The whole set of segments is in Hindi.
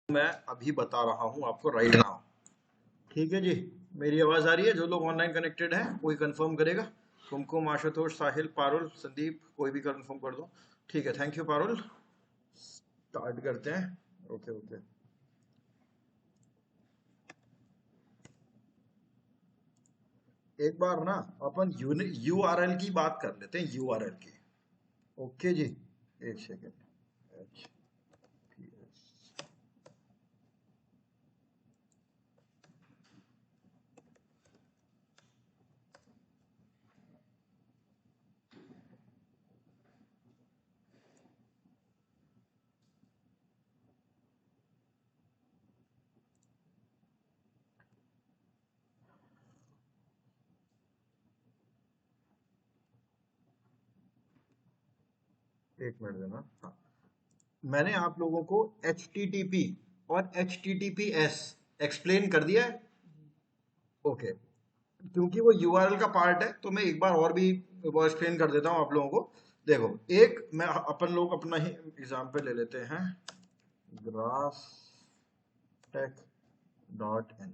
मैं अभी बता रहा हूं आपको राइट नाउ। ठीक है जी। मेरी आवाज आ रही है? जो लोग ऑनलाइन कनेक्टेड हैं कोई कंफर्म करेगा? कुमकुम, आशुतोष, साहिल, पारुल, संदीप, कोई भी कंफर्म कर दो। ठीक है, थैंक यू पारुल। स्टार्ट करते हैं। Okay okay. एक बार ना अपन यूआरएल की बात कर लेते हैं, यूआरएल की। ओके जी। एक सेकेंड। H P S. एक मिनट देना। हाँ, मैंने आप लोगों को HTTP और HTTPS एक्सप्लेन कर दिया है। ओके। क्योंकि वो यूआरएल का पार्ट है तो मैं एक बार और भी वो एक्सप्लेन कर देता हूँ आप लोगों को। देखो, एक मैं अपन लोग अपना ही एग्जाम्पल ले लेते हैं। grasstech.in।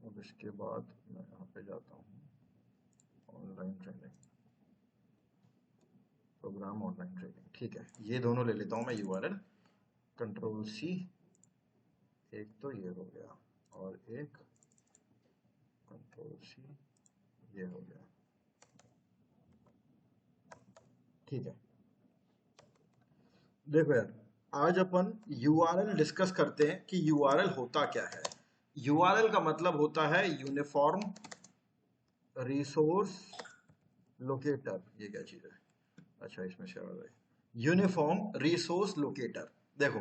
अब इसके बाद मैं यहाँ पे जाता हूँ, online training, programme online training. ठीक है, ये दोनों ले लेता हूँ मैं यूआरएल। Control C. एक तो ये हो गया और एक कंट्रोल सी, ये हो गया। ठीक है। देखो यार, आज अपन यूआरएल डिस्कस करते हैं कि यूआरएल होता क्या है। यूआरएल का मतलब होता है यूनिफॉर्म रिसोर्स लोकेटर। ये क्या चीज है? अच्छा, इसमें से आ रहा है यूनिफॉर्म रिसोर्स लोकेटर। देखो,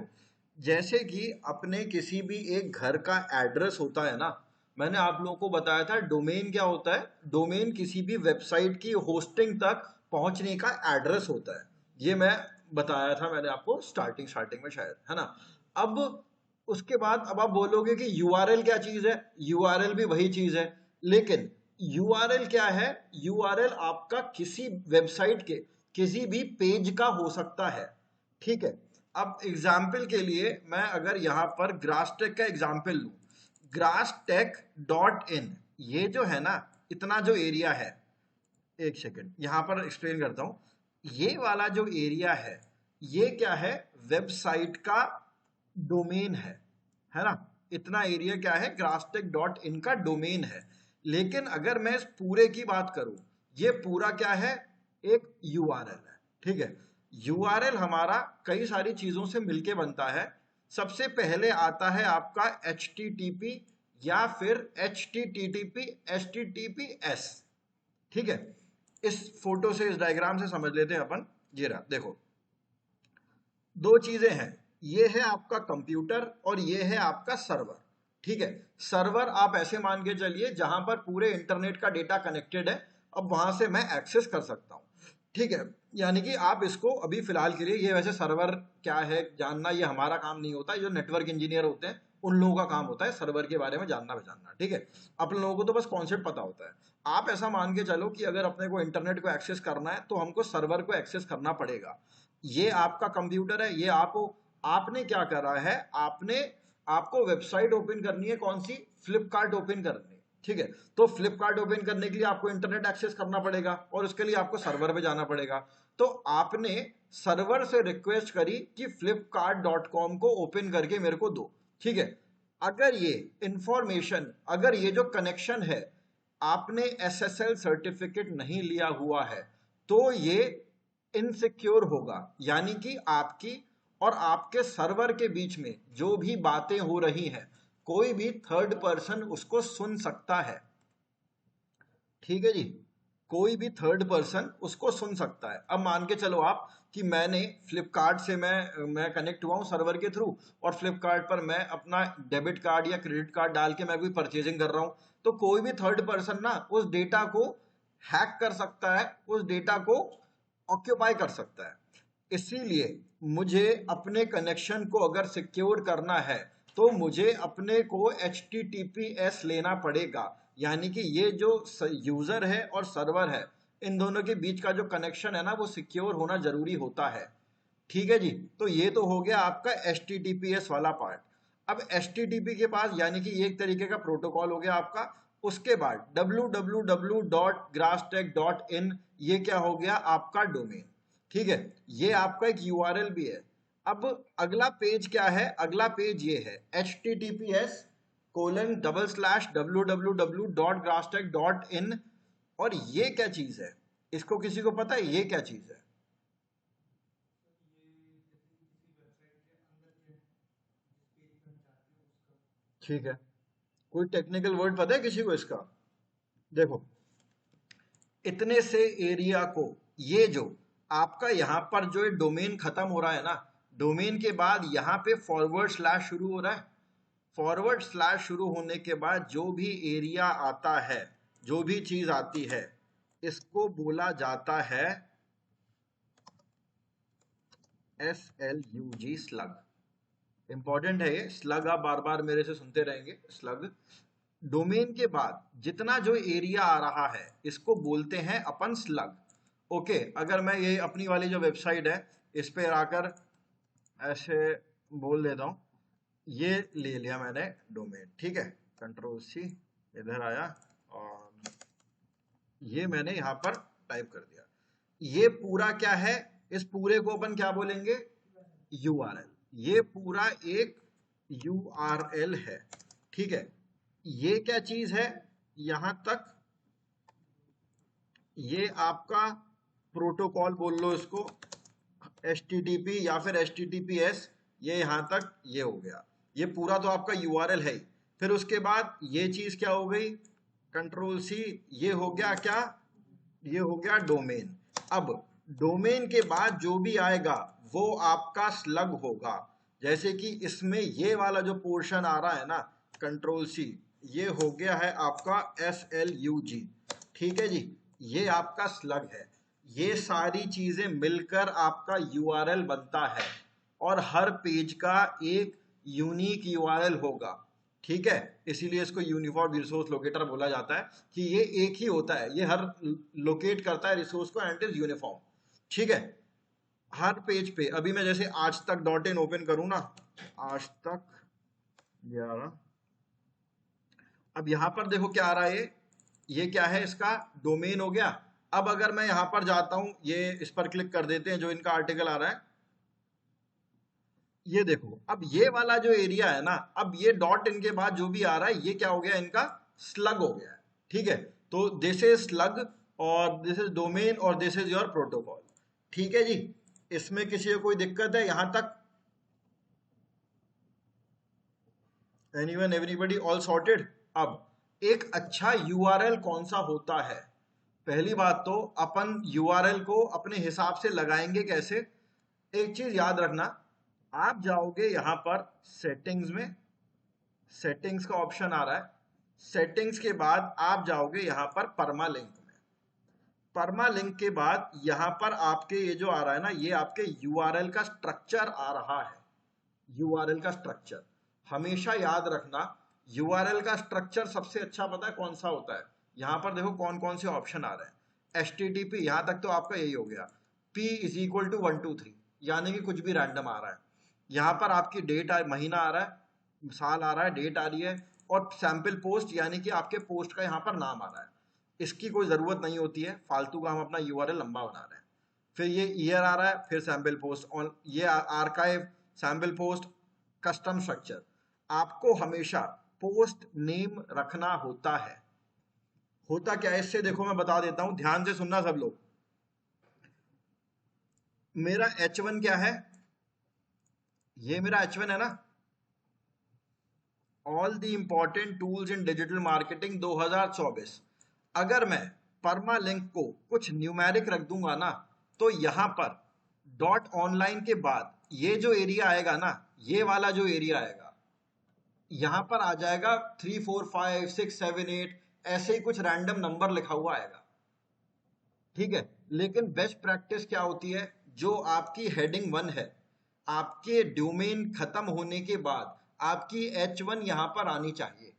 जैसे कि अपने किसी भी एक घर का एड्रेस होता है ना, मैंने आप लोगों को बताया था डोमेन क्या होता है। डोमेन किसी भी वेबसाइट की होस्टिंग तक पहुंचने का एड्रेस होता है। ये मैं बताया था मैंने आपको स्टार्टिंग स्टार्टिंग में शायद, है ना। अब उसके बाद अब आप बोलोगे कि यूआरएल क्या चीज है। यूआरएल भी वही चीज है, लेकिन यूआरएल क्या है? यूआरएल आपका किसी वेबसाइट के किसी भी पेज का हो सकता है। ठीक है। अब एग्जाम्पल के लिए मैं अगर यहां पर ग्रासटेक का एग्जाम्पल लूं, grasstech.in, ये जो है ना, इतना जो एरिया है, एक सेकेंड यहां पर एक्सप्लेन करता हूं। ये वाला जो एरिया है, ये क्या है? वेबसाइट का डोमेन है ना। इतना एरिया क्या है? grasstech.in का डोमेन है। लेकिन अगर मैं इस पूरे की बात करूं, ये पूरा क्या है? एक यूआरएल है। ठीक है। यूआरएल हमारा कई सारी चीजों से मिलके बनता है। सबसे पहले आता है आपका HTTP या फिर HTTP HTTPS। ठीक है। इस फोटो से, इस डायग्राम से समझ लेते हैं अपन। ये रहा, देखो, दो चीजें हैं। ये है आपका कंप्यूटर और ये है आपका सर्वर। ठीक है। सर्वर आप ऐसे मान के चलिए जहां पर पूरे इंटरनेट का डेटा कनेक्टेड है। अब वहां से मैं एक्सेस कर सकता हूं। ठीक है। यानी कि आप इसको अभी फिलहाल के लिए, ये वैसे सर्वर क्या है जानना ये हमारा काम नहीं होता, जो नेटवर्क इंजीनियर होते हैं उन लोगों का काम होता है सर्वर के बारे में जानना पहचानना। ठीक है। अपन लोगों को तो बस कॉन्सेप्ट पता होता है। आप ऐसा मान के चलो कि अगर अपने को इंटरनेट को एक्सेस करना है तो हमको सर्वर को एक्सेस करना पड़ेगा। ये आपका कंप्यूटर है, ये आपने क्या करा है? आपने आपको वेबसाइट ओपन करनी है, कौन सी? फ्लिपकार्ट ओपन करनी है। ठीक है। तो फ्लिपकार्ट ओपन करने के लिए आपको इंटरनेट एक्सेस करना पड़ेगा और उसके लिए आपको सर्वर पे जाना पड़ेगा। तो आपने सर्वर से रिक्वेस्ट करी कि flipkart.com को ओपन करके मेरे को दो। ठीक है। अगर ये इंफॉर्मेशन, अगर ये जो कनेक्शन है, आपने SSL सर्टिफिकेट नहीं लिया हुआ है, तो ये इनसिक्योर होगा। यानी कि आपकी और आपके सर्वर के बीच में जो भी बातें हो रही हैं, कोई भी थर्ड पर्सन उसको सुन सकता है। ठीक है जी। कोई भी थर्ड पर्सन उसको सुन सकता है। अब मान के चलो आप कि मैंने फ्लिपकार्ट से मैं कनेक्ट हुआ हूं सर्वर के थ्रू, और फ्लिपकार्ट पर मैं अपना डेबिट कार्ड या क्रेडिट कार्ड डाल के मैं कोई परचेजिंग कर रहा हूं, तो कोई भी थर्ड पर्सन ना उस डेटा को हैक कर सकता है, उस डेटा को ऑक्यूपाई कर सकता है। इसीलिए मुझे अपने कनेक्शन को अगर सिक्योर करना है तो मुझे अपने को HTTPS लेना पड़ेगा। यानी कि ये जो यूजर है और सर्वर है, इन दोनों के बीच का जो कनेक्शन है ना, वो सिक्योर होना जरूरी होता है। ठीक है जी। तो ये तो हो गया आपका HTTPS वाला पार्ट। अब HTTP के पास यानी कि ये एक तरीके का प्रोटोकॉल हो गया आपका। उसके बाद www.grasstech.in ये क्या हो गया आपका डोमेन। ठीक है, ये आपका एक URL भी है। अब अगला पेज क्या है, अगला पेज ये है https://www.grasstech.in। और ये क्या चीज है, इसको किसी को पता है ये क्या चीज है? ठीक है, कोई टेक्निकल वर्ड पता है किसी को इसका? देखो, इतने से एरिया को, ये जो आपका यहाँ पर जो डोमेन खत्म हो रहा है ना, डोमेन के बाद यहाँ पे फॉरवर्ड स्लैश शुरू हो रहा है। फॉरवर्ड स्लैश शुरू होने के बाद जो भी एरिया आता है, जो भी चीज आती है, इसको बोला जाता है SLUG, स्लग। इंपॉर्टेंट है ये स्लग, आप बार बार मेरे से सुनते रहेंगे स्लग। डोमेन के बाद जितना जो एरिया आ रहा है इसको बोलते हैं अपन स्लग। ओके, अगर मैं ये अपनी वाली जो वेबसाइट है इस पे आकर ऐसे बोल देता हूँ, ये ले लिया मैंने डोमेन, ठीक है, कंट्रोल C, इधर आया और ये मैंने यहाँ पर टाइप कर दिया। ये पूरा क्या है, इस पूरे को अपन क्या बोलेंगे, URL। ये पूरा एक URL है, ठीक है। ये क्या चीज है, यहां तक ये आपका प्रोटोकॉल बोल लो इसको, HTTP या फिर HTTPS, ये यहां तक ये हो गया। ये पूरा तो आपका URL है ही। फिर उसके बाद ये चीज क्या हो गई, कंट्रोल C, ये हो गया क्या, ये हो गया डोमेन। अब डोमेन के बाद जो भी आएगा वो आपका स्लग होगा। जैसे कि इसमें ये वाला जो पोर्शन आ रहा है ना, कंट्रोल C, ये हो गया है आपका SLUG, ठीक है जी, ये आपका स्लग है। ये सारी चीजें मिलकर आपका URL बनता है और हर पेज का एक यूनिक URL होगा, ठीक है। इसीलिए इसको यूनिफॉर्म रिसोर्स लोकेटर बोला जाता है कि ये एक ही होता है, ये हर लोकेट करता है रिसोर्स को एंड इज यूनिफॉर्म, ठीक है, हर पेज पे। अभी मैं जैसे आज तक .in ओपन करूं ना, आज तक 11, अब यहां पर देखो क्या आ रहा है, ये क्या है, इसका डोमेन हो गया। अब अगर मैं यहां पर जाता हूं, ये इस पर क्लिक कर देते हैं जो इनका आर्टिकल आ रहा है, ये देखो, अब ये वाला जो एरिया है ना, अब ये .in के बाद जो भी आ रहा है ये क्या हो गया, इनका स्लग हो गया है, ठीक है। तो दिस इज स्लग और दिस इज डोमेन और दिस इज योर प्रोटोकॉल, ठीक है जी। इसमें किसी को कोई दिक्कत है यहां तक? Anyone, everybody, all sorted? अब एक अच्छा URL कौन सा होता है? पहली बात तो अपन URL को अपने हिसाब से लगाएंगे कैसे। एक चीज याद रखना, आप जाओगे यहां पर सेटिंग्स में, सेटिंग्स का ऑप्शन आ रहा है, सेटिंग्स के बाद आप जाओगे यहां पर परमालिंक में। परमालिंक के बाद यहां पर आपके ये जो आ रहा है ना, ये आपके URL का स्ट्रक्चर आ रहा है। URL का स्ट्रक्चर हमेशा याद रखना, URL का स्ट्रक्चर सबसे अच्छा पता है कौन सा होता है? यहां पर देखो कौन कौन से ऑप्शन आ रहे हैं। HTTP, यहां तक तो आपका यही हो गया। P = 1 2 3, यानी कि कुछ भी रैंडम आ रहा है। यहां पर आपकी डेट महीना आ रहा है, साल आ रहा है, डेट आ रही है, और सैंपल पोस्ट यानी कि आपके पोस्ट का यहां पर नाम आ रहा है। इसकी कोई जरूरत नहीं होती है, फालतू का हम अपना URL लंबा बना रहे हैं। फिर ये ईयर आ रहा है, फिर सैंपल पोस्ट, और ये archive, sample post, custom structure. आपको हमेशा पोस्ट नेम रखना होता है। होता क्या है इससे, देखो मैं बता देता हूं, ध्यान से सुनना सब लोग। मेरा H1 क्या है, ये मेरा H1 है ना, all the important tools in digital marketing 2024। अगर मैं परमालिंक को कुछ न्यूमेरिक रख दूंगा ना, तो यहां पर .online के बाद ये जो एरिया आएगा ना, ये वाला जो एरिया आएगा, यहां पर आ जाएगा 3 4 5 6 7 8, ऐसे ही कुछ रैंडम नंबर लिखा हुआ आएगा, ठीक है। लेकिन बेस्ट प्रैक्टिस क्या होती है, जो आपकी हेडिंग 1 है, आपके डोमेन खत्म होने के बाद आपकी H1 यहां पर आनी चाहिए।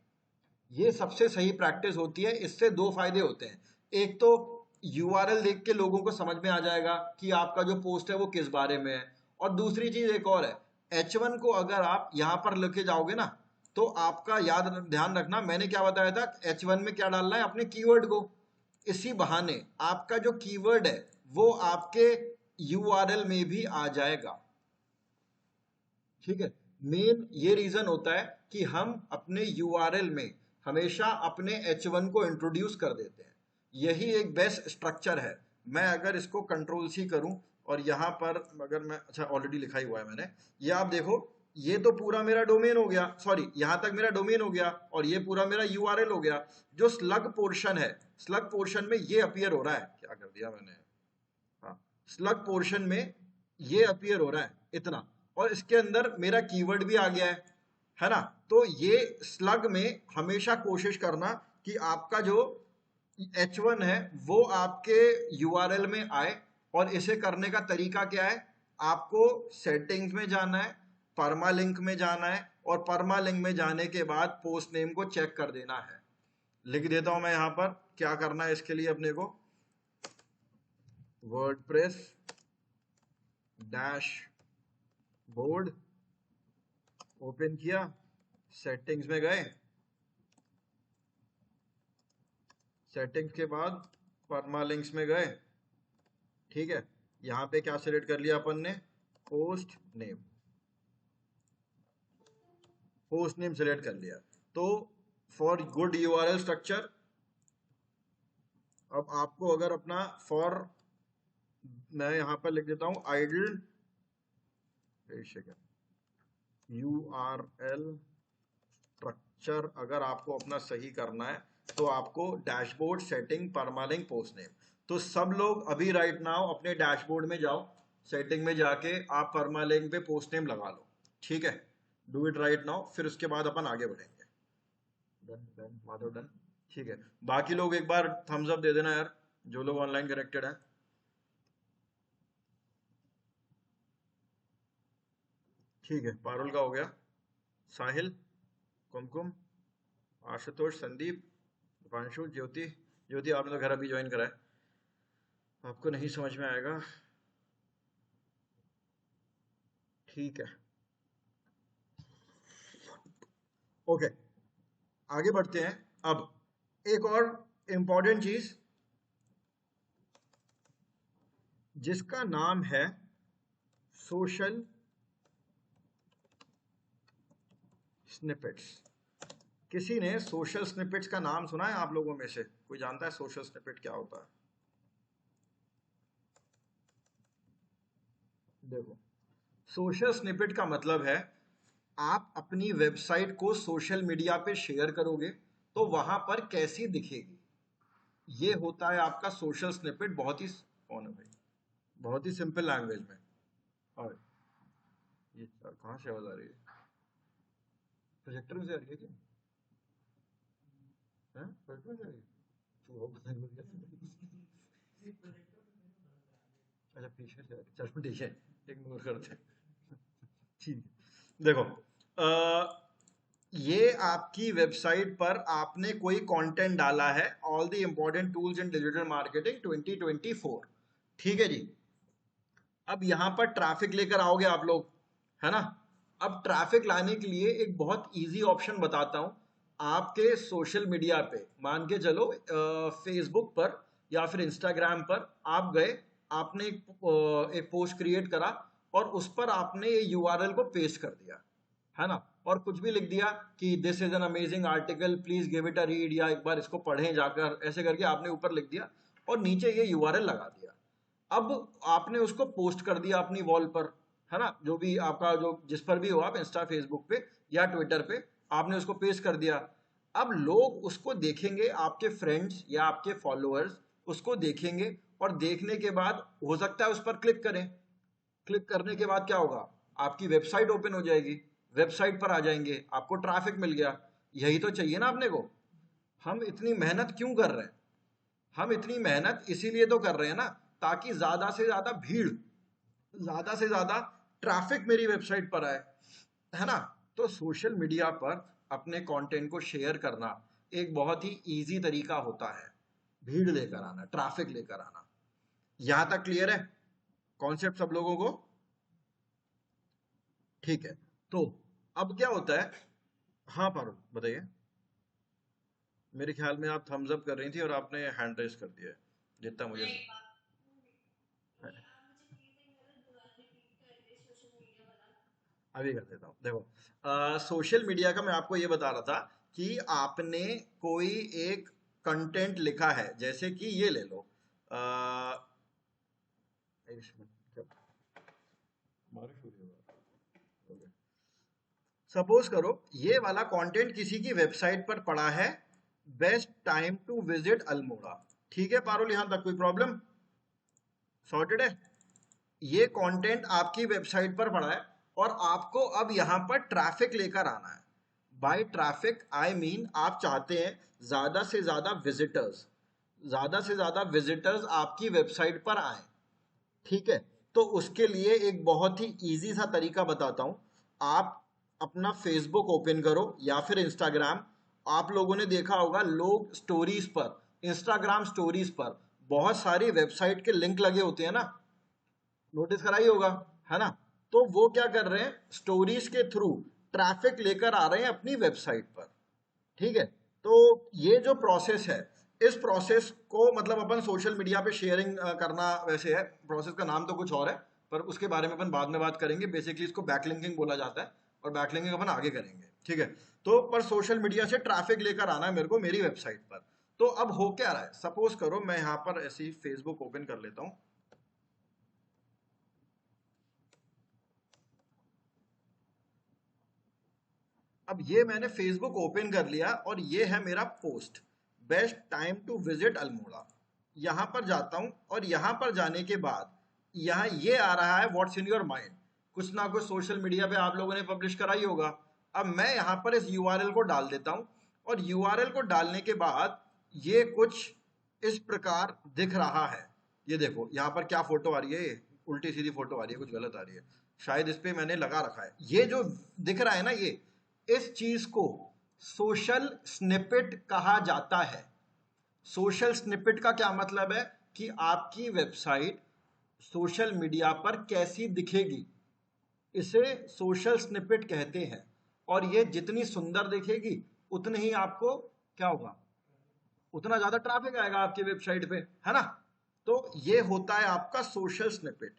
ये सबसे सही प्रैक्टिस होती है। इससे दो फायदे होते हैं, एक तो URL देख के लोगों को समझ में आ जाएगा कि आपका जो पोस्ट है वो किस बारे में है, और दूसरी चीज एक और है, H1 को अगर आप यहां पर लेके जाओगे ना, तो आपका ध्यान रखना, मैंने क्या बताया था, H1 में क्या डालना है, अपने कीवर्ड को। इसी बहाने आपका जो कीवर्ड है वो आपके URL में भी आ जाएगा। ठीक है, मेन ये रीजन होता है कि हम अपने URL में हमेशा अपने H1 को इंट्रोड्यूस कर देते हैं। यही एक बेस्ट स्ट्रक्चर है। मैं अगर इसको कंट्रोल C करूं और यहां पर अगर मैं, अच्छा ऑलरेडी लिखा ही हुआ है मैंने, ये आप देखो, ये तो पूरा मेरा डोमेन हो गया, सॉरी यहां तक मेरा डोमेन हो गया और ये पूरा मेरा URL हो गया। जो स्लग पोर्शन है, स्लग पोर्शन में ये अपीयर हो रहा है, क्या कर दिया मैंने, हाँ, स्लग पोर्शन में ये अपीयर हो रहा है इतना, और इसके अंदर मेरा कीवर्ड भी आ गया है ना। तो ये स्लग में हमेशा कोशिश करना कि आपका जो H1 है वो आपके URL में आए। और इसे करने का तरीका क्या है, आपको सेटिंग्स में जाना है, परमालिंक में जाना है, और परमालिंक में जाने के बाद पोस्ट नेम को चेक कर देना है। लिख देता हूं मैं यहां पर क्या करना है इसके लिए, अपने को वर्डप्रेस डैशबोर्ड ओपन किया, सेटिंग्स में गए, सेटिंग्स के बाद परमालिंक्स में गए। ठीक है, यहां पे क्या सिलेक्ट कर लिया अपन ने, post name, post name select कर लिया। तो फॉर गुड URL स्ट्रक्चर, अब आपको अगर अपना फॉर, मैं यहां पर लिख देता हूं आइडल, URL स्ट्रक्चर अगर आपको अपना सही करना है तो आपको dashboard, setting, permalink, post name. तो सब लोग अभी राइट नाउ अपने डैशबोर्ड में जाओ, सेटिंग में जाके आप परमालिंक पे पोस्ट नेम लगा लो। ठीक है, डू इट राइट नाउ, फिर उसके बाद अपन आगे बढ़ेंगे। Done done Madhav done. ठीक है, बाकी लोग एक बार थम्स अप दे देना यार, जो लोग ऑनलाइन कनेक्टेड है। ठीक है, पारुल का हो गया, साहिल, कुमकुम, आशुतोष, संदीप, दीपांशु, ज्योति। ज्योति आपने तो घर अभी ज्वाइन करा है, आपको नहीं समझ में आएगा। ठीक है, ओके, आगे बढ़ते हैं। अब एक और इंपॉर्टेंट चीज जिसका नाम है सोशल स्निपेट्स। किसी ने सोशल स्निपेट्स का नाम सुना है आप लोगों में से, कोई जानता है सोशल स्निपेट क्या होता है? देखो, सोशल स्निपेट का मतलब है आप अपनी वेबसाइट को सोशल मीडिया पे शेयर करोगे तो वहां पर कैसी दिखेगी, ये होता है आपका सोशल स्निपेट। बहुत ही, कौन है भाई, बहुत ही सिंपल लैंग्वेज में। और ये कहाँ से आवाज आ रही है, प्रोजेक्टर में से आ रही है क्या? प्रोजेक्टर में से आ रही है? अच्छा पीछे से, चलो ठीक है, इग्नोर करते हैं। ठीक, देखो, ये आपकी वेबसाइट पर आपने कोई कंटेंट डाला है, all the important tools in digital marketing 2024। ठीक है जी, अब यहां पर ट्रैफिक लेकर आओगे आप लोग, है ना। अब ट्रैफिक लाने के लिए एक बहुत इजी ऑप्शन बताता हूं। आपके सोशल मीडिया पे मान के चलो, फेसबुक पर या फिर इंस्टाग्राम पर आप गए, आपने एक पोस्ट क्रिएट करा और उस पर आपने ये URL को पेस्ट कर दिया, है ना, और कुछ भी लिख दिया कि this is an amazing article, please give it a read, या एक बार इसको पढ़ें जाकर, ऐसे करके आपने ऊपर लिख दिया और नीचे ये URL लगा दिया। अब आपने उसको पोस्ट कर दिया अपनी वॉल पर, है ना, जो भी आपका, जो जिस पर भी हो आप, इंस्टा, फेसबुक पे या ट्विटर पे, आपने उसको पेस्ट कर दिया। अब लोग उसको देखेंगे, आपके फ्रेंड्स या आपके फॉलोअर्स उसको देखेंगे और देखने के बाद हो सकता है उस पर क्लिक करें। क्लिक करने के बाद क्या होगा, आपकी वेबसाइट ओपन हो जाएगी, वेबसाइट पर आ जाएंगे, आपको ट्रैफिक मिल गया। यही तो चाहिए ना अपने को। हम इतनी मेहनत क्यों कर रहे हैं, हम इतनी मेहनत इसीलिए तो कर रहे हैं ना, ताकि ज्यादा से ज्यादा भीड़, ज्यादा से ज्यादा ट्रैफिक मेरी वेबसाइट पर आए, है ना। तो सोशल मीडिया पर अपने कंटेंट को शेयर करना एक बहुत ही इजी तरीका होता है, भीड़ लेकर आना, ट्रैफिक लेकर आना। यहां तक क्लियर है कॉन्सेप्ट सब लोगों को? ठीक है, तो अब क्या होता है। हाँ पारुल बताइए। मेरे ख्याल में आप थम्स अप कर रही थी और आपने हैंड रेस कर दिया है, जितना मुझे अभी कर देता हूँ। देखो सोशल मीडिया का मैं आपको ये बता रहा था कि आपने कोई एक कंटेंट लिखा है, जैसे कि ये ले लो बारिश हो रही है, सपोज करो ये वाला कंटेंट किसी की वेबसाइट पर पड़ा है, best time to visit Almora. ठीक है पारुल, यहां तक कोई प्रॉब्लम? सॉर्टेड है। ये कंटेंट आपकी वेबसाइट पर पड़ा है और आपको अब यहां पर ट्रैफिक लेकर आना है। बाय ट्रैफिक आई मीन आप चाहते हैं ज्यादा से ज्यादा विजिटर्स, ज्यादा से ज्यादा विजिटर्स आपकी वेबसाइट पर आए। ठीक है, तो उसके लिए एक बहुत ही इजी सा तरीका बताता हूं। आप अपना फेसबुक ओपन करो या फिर इंस्टाग्राम। आप लोगों ने देखा होगा लोग स्टोरीज पर, इंस्टाग्राम स्टोरीज पर बहुत सारी वेबसाइट के लिंक लगे होते हैं ना, नोटिस कराई होगा, है ना। तो वो क्या कर रहे हैं, स्टोरीज के थ्रू ट्रैफिक लेकर आ रहे हैं अपनी वेबसाइट पर। ठीक है, तो ये जो प्रोसेस है, इस प्रोसेस को मतलब अपन सोशल मीडिया पे शेयरिंग करना वैसे है, प्रोसेस का नाम तो कुछ और है, पर उसके बारे में अपन बाद में बात करेंगे। बेसिकली इसको बैकलिंकिंग बोला जाता है और बैकलिंकिंग अपन आगे करेंगे। ठीक है, तो पर सोशल मीडिया से ट्रैफिक लेकर आना है मेरे को मेरी वेबसाइट पर। तो अब हो क्या रहा है, सपोज करो मैं यहाँ पर ऐसी फेसबुक ओपन कर लेता हूँ। अब ये मैंने फेसबुक ओपन कर लिया और ये है मेरा post, best time to visit Almora. यहां पर जाता हूं और यहां पर जाने के बाद यहाँ ये आ रहा है व्हाट्स इन योर माइंड, कुछ ना कुछ सोशल मीडिया पे आप लोगों ने पब्लिश करा ही होगा। अब मैं यहाँ पर इस यूआरएल को डाल देता हूं और यूआरएल को डालने के बाद ये कुछ इस प्रकार दिख रहा है। ये देखो यहाँ पर क्या फोटो आ रही है, उल्टी सीधी फोटो आ रही है, कुछ गलत आ रही है, शायद इस पे मैंने लगा रखा है। ये जो दिख रहा है ना, ये इस चीज को सोशल स्निपेट कहा जाता है। सोशल स्निपेट का क्या मतलब है कि आपकी वेबसाइट सोशल मीडिया पर कैसी दिखेगी, इसे सोशल स्निपेट कहते हैं। और ये जितनी सुंदर दिखेगी उतनी ही आपको क्या होगा, उतना ज्यादा ट्रैफिक आएगा आपकी वेबसाइट पे, है ना। तो ये होता है आपका सोशल स्निपेट।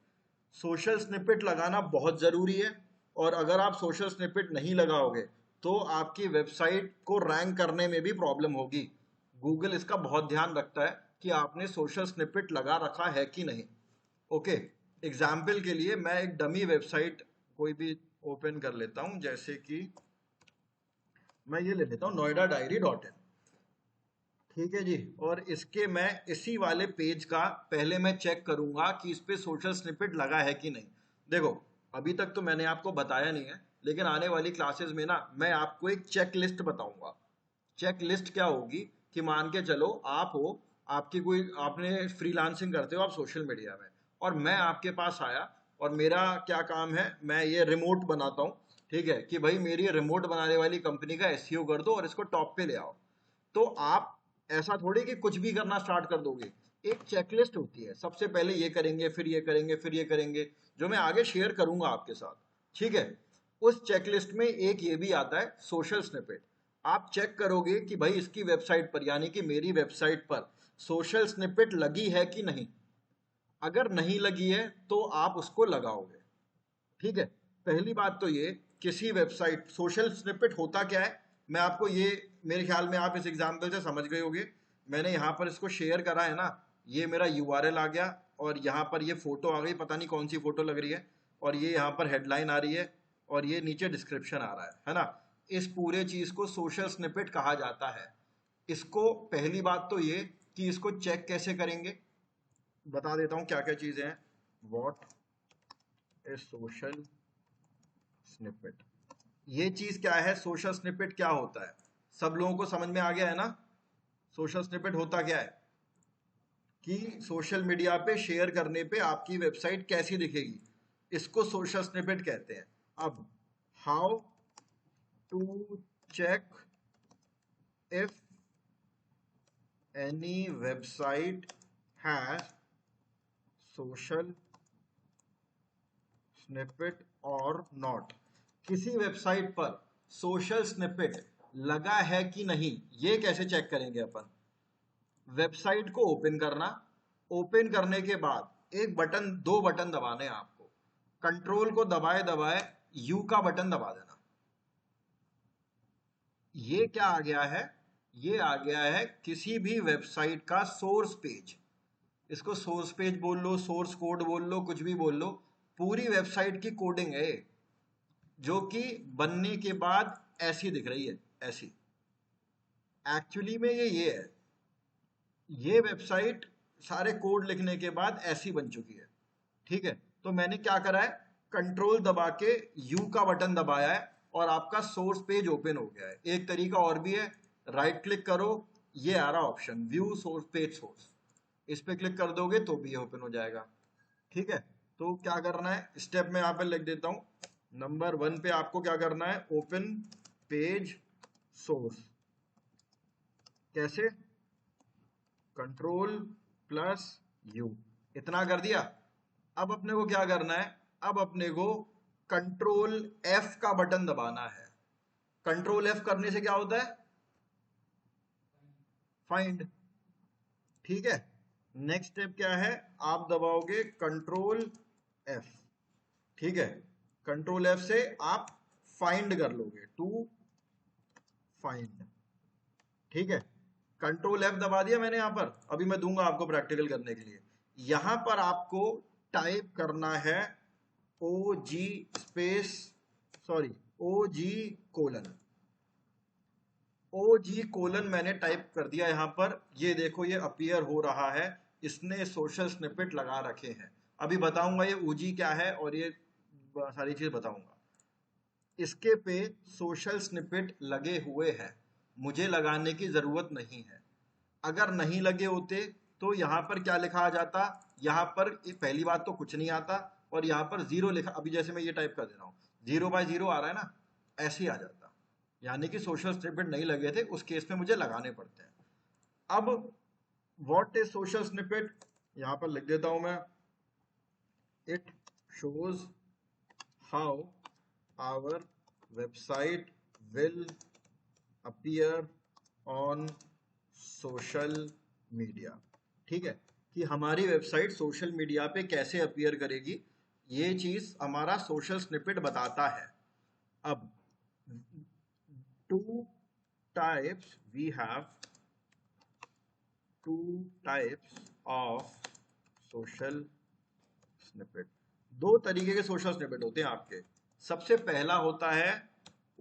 सोशल स्निपेट लगाना बहुत जरूरी है, और अगर आप सोशल स्निपेट नहीं लगाओगे तो आपकी वेबसाइट को रैंक करने में भी प्रॉब्लम होगी। गूगल इसका बहुत ध्यान रखता है कि आपने सोशल स्निपेट लगा रखा है कि नहीं। ओके, एग्जाम्पल के लिए मैं एक डमी वेबसाइट कोई भी ओपन कर लेता हूं, जैसे कि मैं ये ले लेता हूं noida-diary.in। ठीक है जी, और इसके मैं इसी वाले पेज का पहले मैं चेक करूंगा कि इस पे सोशल स्निपेट लगा है कि नहीं। देखो अभी तक तो मैंने आपको बताया नहीं है, लेकिन आने वाली क्लासेस में ना मैं आपको एक चेक लिस्ट बताऊंगा। चेक लिस्ट क्या होगी कि मान के चलो आप हो, आपकी कोई, आपने फ्रीलांसिंग करते हो आप सोशल मीडिया में, और मैं आपके पास आया और मेरा क्या काम है, मैं ये रिमोट बनाता हूँ। ठीक है कि भाई मेरी रिमोट बनाने वाली कंपनी का एसईओ कर दो और इसको टॉप पे ले आओ। तो आप ऐसा थोड़ी कि कुछ भी करना स्टार्ट कर दोगे। एक चेकलिस्ट होती है, सबसे पहले ये करेंगे, फिर ये करेंगे, फिर ये करेंगे, जो मैं आगे शेयर करूंगा आपके साथ। ठीक है, उस चेकलिस्ट में एक ये भी आता है सोशल स्निपेट। आप चेक करोगे कि भाई इसकी वेबसाइट पर, यानी कि मेरी वेबसाइट पर सोशल स्निपेट लगी है कि नहीं। अगर नहीं लगी है तो आप उसको लगाओगे। ठीक है, पहली बात तो ये, किसी वेबसाइट, सोशल स्निपेट होता क्या है, मैं आपको ये, मेरे ख्याल में आप इस एग्जाम्पल से समझ गए होंगे। मैंने यहाँ पर इसको शेयर करा है ना, ये मेरा यूआरएल आ गया और यहाँ पर ये फोटो आ गई, पता नहीं कौन सी फोटो लग रही है, और ये यहाँ पर हेडलाइन आ रही है और ये नीचे डिस्क्रिप्शन आ रहा है ना। इस पूरे चीज को सोशल स्निपेट कहा जाता है। इसको पहली बात तो ये कि इसको चेक कैसे करेंगे, बता देता हूँ क्या क्या चीजें हैं। वॉट इज सोशल स्निपेट, ये चीज क्या है, सोशल स्निपेट क्या होता है, सब लोगों को समझ में आ गया है ना। सोशल स्निपेट होता क्या है कि सोशल मीडिया पे शेयर करने पे आपकी वेबसाइट कैसी दिखेगी, इसको सोशल स्निपेट कहते हैं। अब how to check if any website has social snippet और नॉट। किसी वेबसाइट पर सोशल स्निपेट लगा है कि नहीं, ये कैसे चेक करेंगे अपन? वेबसाइट को ओपन करना, ओपन करने के बाद एक बटन, दो बटन दबाने हैं आपको। कंट्रोल को दबाए दबाए यू का बटन दबा देना। ये क्या आ गया है? ये आ गया है किसी भी वेबसाइट का सोर्स पेज। इसको सोर्स पेज बोल लो, सोर्स कोड बोल लो, कुछ भी बोल लो, पूरी वेबसाइट की कोडिंग है जो कि बनने के बाद ऐसी दिख रही है, ऐसी। एक्चुअली में ये है, ये वेबसाइट सारे कोड लिखने के बाद ऐसी बन चुकी है। ठीक है, तो मैंने क्या करा है, कंट्रोल दबा के यू का बटन दबाया है और आपका सोर्स पेज ओपन हो गया है। एक तरीका और भी है, राइट क्लिक करो, ये आ रहा option view source page source, इस पे क्लिक कर दोगे तो भी ये ओपन हो जाएगा। ठीक है, तो क्या करना है, स्टेप में यहाँ पे लिख देता हूँ। नंबर 1 पे आपको क्या करना है, ओपन पेज सोर्स। कैसे? कंट्रोल प्लस यू, इतना कर दिया। अब अपने को क्या करना है, अब अपने को कंट्रोल एफ का बटन दबाना है। कंट्रोल एफ करने से क्या होता है, फाइंड। ठीक है, नेक्स्ट स्टेप क्या है, आप दबाओगे कंट्रोल एफ। ठीक है, कंट्रोल एफ से आप फाइंड कर लोगे, टू फाइंड। ठीक है, कंट्रोल एफ दबा दिया मैंने यहां पर। अभी मैं दूंगा आपको प्रैक्टिकल करने के लिए। यहां पर आपको टाइप करना है ओ जी स्पेस, सॉरी, ओ जी कोलन, ओ जी कोलन मैंने टाइप कर दिया यहां पर। ये देखो ये अपीयर हो रहा है, इसने सोशल स्निपेट लगा रखे हैं। अभी बताऊंगा ये ओजी क्या है और ये सारी चीज बताऊंगा। इसके पे सोशल स्निपेट लगे हुए हैं, मुझे लगाने की जरूरत नहीं है। अगर नहीं लगे होते तो यहाँ पर क्या लिखा आ जाता, यहाँ पर पहली बात तो कुछ नहीं आता, और यहाँ पर जीरो लिखा, अभी जैसे मैं ये टाइप कर दे रहा हूँ, 0/0 आ रहा है ना, ऐसे ही आ जाता। यानी कि सोशल स्निपेट नहीं लगे थे, उस केस में मुझे लगाने पड़ते हैं। अब व्हाट इज सोशल स्निपेट, यहाँ पर लिख देता हूं मैं, it shows how our website will appear on social media. ठीक है, कि हमारी वेबसाइट सोशल मीडिया पे कैसे अपीयर करेगी, ये चीज हमारा सोशल स्निपेट बताता है। अब two types we have, two types of social snippet. दो तरीके के सोशल स्निपेट होते हैं आपके। सबसे पहला होता है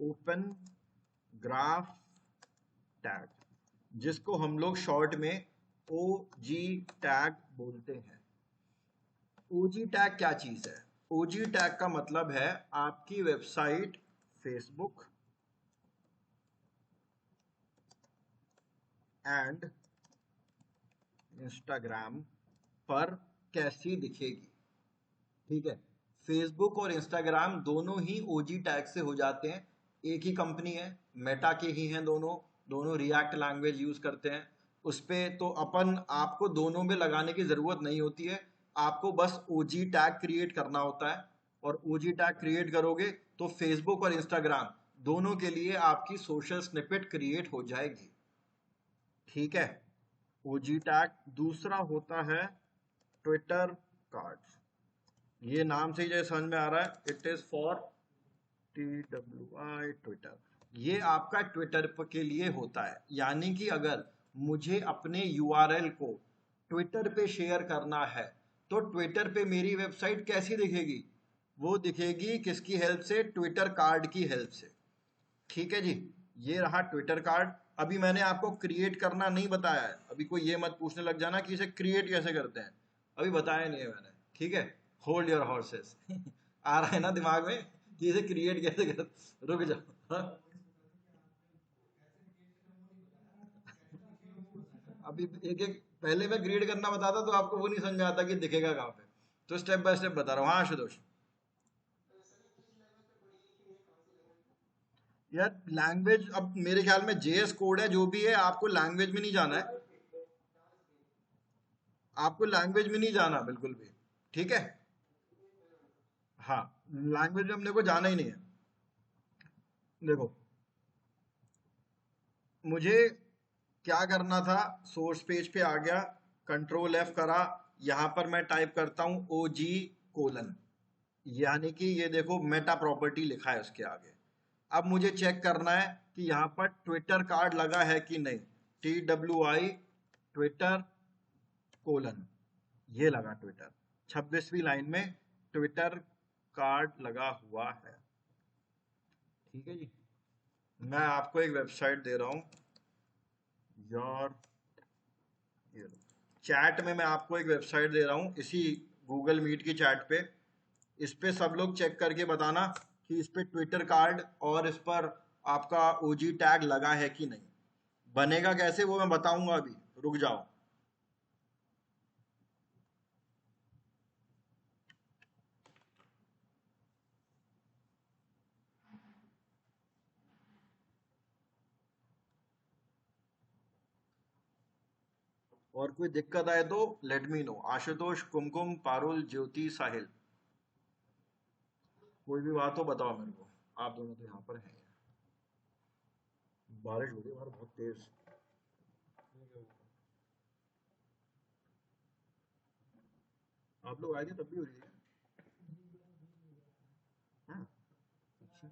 ओपन ग्राफ टैग, जिसको हम लोग शॉर्ट में OG टैग बोलते हैं। OG टैग क्या चीज है? OG टैग का मतलब है आपकी वेबसाइट फेसबुक एंड इंस्टाग्राम पर कैसी दिखेगी। ठीक है, फेसबुक और इंस्टाग्राम दोनों ही OG टैग से हो जाते हैं। एक ही कंपनी है, मेटा के ही हैं दोनों, दोनों रिएक्ट लैंग्वेज यूज करते हैं उस पे। तो अपन आपको दोनों में लगाने की जरूरत नहीं होती है, आपको बस OG टैग क्रिएट करना होता है। और OG टैग क्रिएट करोगे तो फेसबुक और इंस्टाग्राम दोनों के लिए आपकी सोशल स्निपेट क्रिएट हो जाएगी। ठीक है, OG टैग। दूसरा होता है ट्विटर कार्ड्स। ये नाम से ही जो समझ में आ रहा है, it is for TWI, Twitter. ये आपका ट्विटर के लिए होता है। यानी कि अगर मुझे अपने URL को ट्विटर पे शेयर करना है तो ट्विटर पे मेरी वेबसाइट कैसी दिखेगी, वो दिखेगी किसकी हेल्प से, ट्विटर कार्ड की हेल्प से। ठीक है जी, ये रहा ट्विटर कार्ड। अभी मैंने आपको क्रिएट करना नहीं बताया है, अभी कोई ये मत पूछने लग जाना कि इसे क्रिएट कैसे करते हैं, अभी बताया नहीं है मैंने। ठीक है, होल्ड योर हॉर्सेस। आ रहा है ना दिमाग में कि इसे क्रिएट कैसे कर, रुक जाओ। हाँ? अभी एक एक पहले मैं क्रिएट करना बताता तो आपको वो नहीं समझ में आता कि दिखेगा कहाँ पे। तो स्टेप बाय स्टेप बता रहा हूँ। हाँ आशुतोष। यार लैंग्वेज, अब मेरे ख्याल में JS कोड है, जो भी है आपको लैंग्वेज में नहीं जाना है, आपको लैंग्वेज में नहीं जाना बिल्कुल भी। ठीक है, हाँ, लैंग्वेज में अपने को जाना ही नहीं है। देखो मुझे क्या करना था, सोर्स पेज पे आ गया, कंट्रोल एफ करा, यहां पर मैं टाइप करता हूं OG:, यानी कि ये देखो मेटा प्रॉपर्टी लिखा है उसके आगे। अब मुझे चेक करना है कि यहाँ पर ट्विटर कार्ड लगा है कि नहीं। TWI ट्विटर कोलन, ये लगा ट्विटर, 26वीं लाइन में ट्विटर कार्ड लगा हुआ है। ठीक है जी, मैं आपको एक वेबसाइट दे रहा हूं, योर, ये चैट में मैं आपको एक वेबसाइट दे रहा हूं, इसी गूगल मीट की चैट पे। इस पे सब लोग चेक करके बताना कि इस पे ट्विटर कार्ड और इस पर आपका OG टैग लगा है कि नहीं। बनेगा कैसे वो मैं बताऊंगा अभी, रुक जाओ। और कोई दिक्कत आए तो लेट मी नो। आशुतोष, कुमकुम, पारुल, ज्योति, साहिल, कोई भी बात हो बताओ मेरे को। आप दोनों तो यहाँ पर हैं। बारिश हो रही है बाहर बहुत तेज। आप लोग आए थे तब भी हो रही है। हाँ, अच्छा।